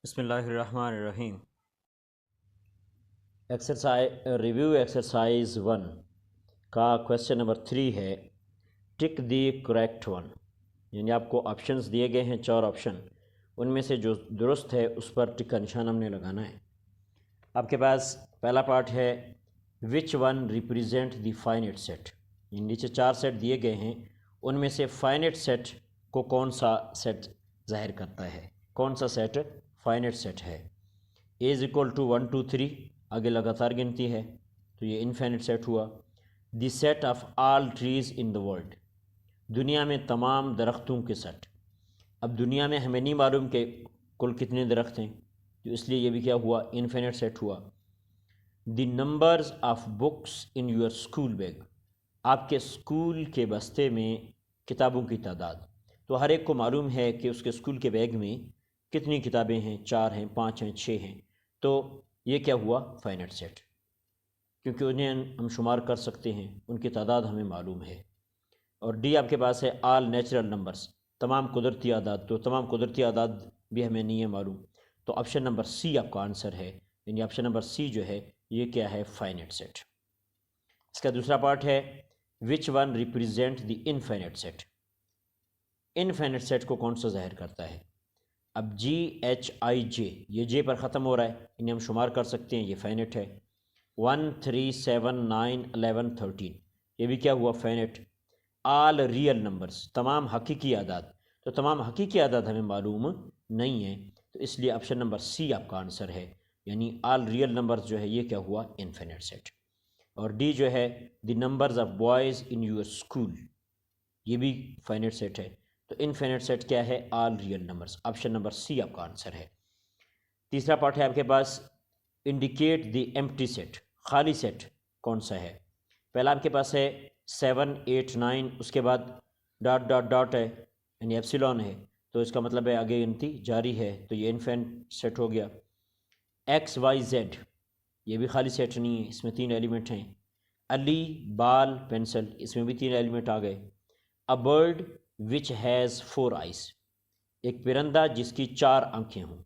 बिस्मिल्लाहिर्रहमानिर्रहीम। Review exercise 1 का question number 3 है, टिक दी करेक्ट वन। यानी आपको ऑप्शंस दिए गए हैं, 4 ऑप्शन, उनमें से जो दुरुस्त है उस पर टिक का निशान हमने लगाना है। आपके पास पहला पार्ट है, which one represent the finite set. नीचे 4 सेट दिए गए हैं, उनमें से फाइनाइट सेट को कौन सा सेट जाहिर करता है, कौन सा सेट फाइनाइट सेट है। ए इज़ इक्वल टू 1 2 3, आगे लगातार गिनती है तो ये इनफाइनाइट सेट हुआ। The set of all trees in the world, दुनिया में तमाम दरख्तों के सेट। अब दुनिया में हमें नहीं मालूम कि कुल कितने दरख्त हैं, तो इसलिए ये भी क्या हुआ, इनफाइनाइट सेट हुआ। The numbers of books in your school bag, आपके स्कूल के बस्ते में किताबों की तादाद। तो हर एक को मालूम है कि उसके स्कूल के बैग में कितनी किताबें हैं, 4 हैं, 5 हैं, 6 हैं। तो ये क्या हुआ, फाइनाइट सेट, क्योंकि उन्हें हम शुमार कर सकते हैं, उनकी तादाद हमें मालूम है। और डी आपके पास है, आल नेचुरल नंबर्स, तमाम कुदरती आदाद। तो तमाम कुदरती आदाद भी हमें नहीं है मालूम, तो ऑप्शन नंबर सी आपका आंसर है। यानी ऑप्शन नंबर सी जो है ये क्या है, फाइनाइट सेट। इसका दूसरा पार्ट है, which one represent the infinite set. Infinite set को कौन सा जाहिर करता है। अब जी एच आई जे, ये जे पर ख़त्म हो रहा है, इन्हें हम शुमार कर सकते हैं, ये फाइनाइट है। 1 3 7 9 11 13, ये भी क्या हुआ, फाइनाइट। आल रियल नंबर्स, तमाम हकीकी आदाद। तो तमाम हकीकी आदाद हमें मालूम नहीं है, तो इसलिए ऑप्शन नंबर सी आपका आंसर है। यानी आल रियल नंबर्स जो है ये क्या हुआ, इनफाइनाइट सेट। और डी जो है, the numbers of boys in your school, ये भी फाइनाइट सेट है। तो इनफाइनाइट सेट क्या है, all real numbers. Option number C आपका आंसर है। तीसरा पार्ट है आपके पास, इंडिकेट द एम्प्टी सेट, खाली सेट कौन सा है। पहला आपके पास है 7 8 9, उसके बाद डॉट डॉट डॉट है, यानी एप्सिलॉन है, तो इसका मतलब है आगे गिनती जारी है, तो ये इनफाइनाइट सेट हो गया। एक्स वाई जेड, ये भी खाली सेट नहीं है, इसमें 3 एलिमेंट हैं। अली बाल पेंसिल, इसमें भी 3 एलिमेंट आ गए। A bird which has 4 eyes, एक परिंदा जिसकी 4 आँखें हों।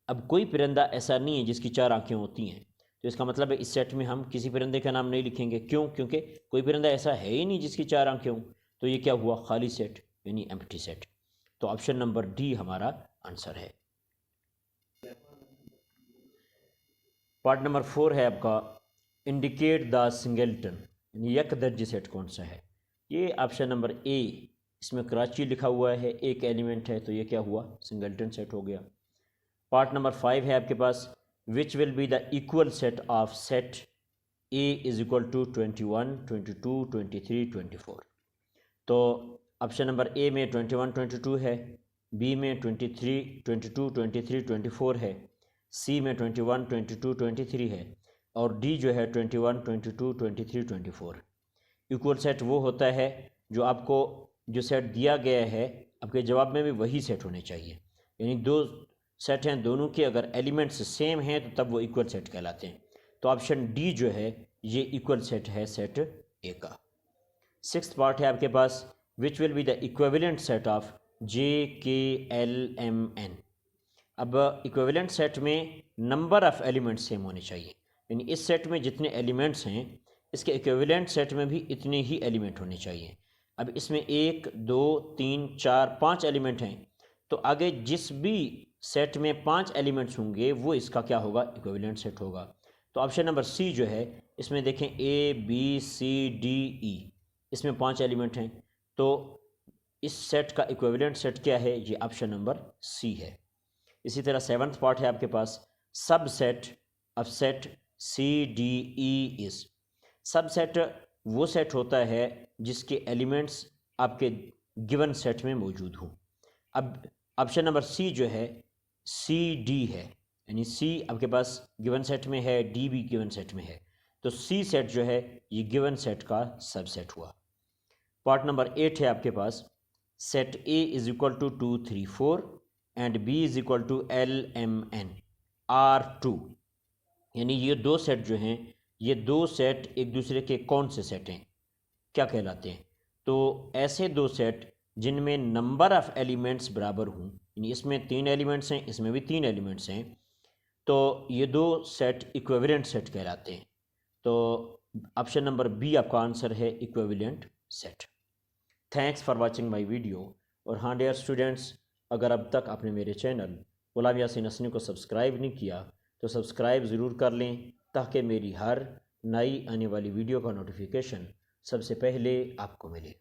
अब कोई परिंदा ऐसा नहीं है जिसकी 4 आँखें होती हैं, तो इसका मतलब है इस सेट में हम किसी परिंदे का नाम नहीं लिखेंगे। क्यों, क्योंकि कोई परिंदा ऐसा है ही नहीं जिसकी 4 आँखें हों। तो ये क्या हुआ, खाली सेट, यानी एम्प्टी सेट। तो ऑप्शन नंबर डी हमारा आंसर है। पार्ट नंबर 4 है आपका, इंडिकेट द सिंगल्टन, यानी यकदर्जी सेट कौन सा है। ये ऑप्शन नंबर ए, इसमें कराची लिखा हुआ है, एक एलिमेंट है, तो ये क्या हुआ, सिंगल्टन सेट हो गया। पार्ट नंबर 5 है आपके पास, which will be the equal set of set A is equal to 21 22 23 24। तो ऑप्शन नंबर ए में 21 22 है, बी में 23 22 23 24 है, सी में 21 22 23 है, और डी जो है 21 22 23 24। इक्वल सेट वो होता है जो आपको जो सेट दिया गया है आपके जवाब में भी वही सेट होने चाहिए। यानी 2 सेट हैं, दोनों के अगर एलिमेंट्स सेम हैं तो तब वो इक्वल सेट कहलाते हैं। तो ऑप्शन डी जो है ये इक्वल सेट है, सेट ए का। 6th पार्ट है आपके पास, which will be the equivalent set of J K L M N. अब इक्विवेलेंट सेट में नंबर ऑफ़ एलिमेंट्स सेम होने चाहिए, यानी इस सेट में जितने एलिमेंट्स हैं इसके इक्विवेलेंट सेट में भी इतने ही एलिमेंट होने चाहिए। अब इसमें 1 2 3 4 5 एलिमेंट हैं, तो आगे जिस भी सेट में 5 एलिमेंट्स होंगे वो इसका क्या होगा, इक्विवेलेंट सेट होगा। तो ऑप्शन नंबर सी जो है, इसमें देखें ए बी सी डी ई, इसमें 5 एलिमेंट हैं, तो इस सेट का इक्विवेलेंट सेट क्या है, ये ऑप्शन नंबर सी है। इसी तरह 7th पार्ट है आपके पास, subset of set C D E is. Subset वो सेट होता है जिसके एलिमेंट्स आपके गिवन सेट में मौजूद हों। अब ऑप्शन नंबर सी जो है सी डी है, यानी सी आपके पास गिवन सेट में है, डी भी गिवन सेट में है, तो सी सेट जो है ये गिवन सेट का सबसेट हुआ। पार्ट नंबर 8 है आपके पास, set A is equal to 2 3 4 and B is equal to L M N R 2, यानी ये 2 सेट जो हैं, ये 2 सेट एक दूसरे के कौन से सेट हैं, क्या कहलाते हैं। तो ऐसे 2 सेट जिनमें नंबर ऑफ़ एलिमेंट्स बराबर हों, यानी इसमें 3 एलिमेंट्स हैं, इसमें भी 3 एलिमेंट्स हैं, तो ये 2 सेट इक्विवेलेंट सेट कहलाते हैं। तो ऑप्शन नंबर बी आपका आंसर है equivalent set. Thanks for watching my video. और हाँ डियर स्टूडेंट्स, अगर अब तक आपने मेरे चैनल गुलाम यासीन हसनी को सब्सक्राइब नहीं किया तो सब्सक्राइब ज़रूर कर लें, ताकि मेरी हर नई आने वाली वीडियो का नोटिफिकेशन सबसे पहले आपको मिले।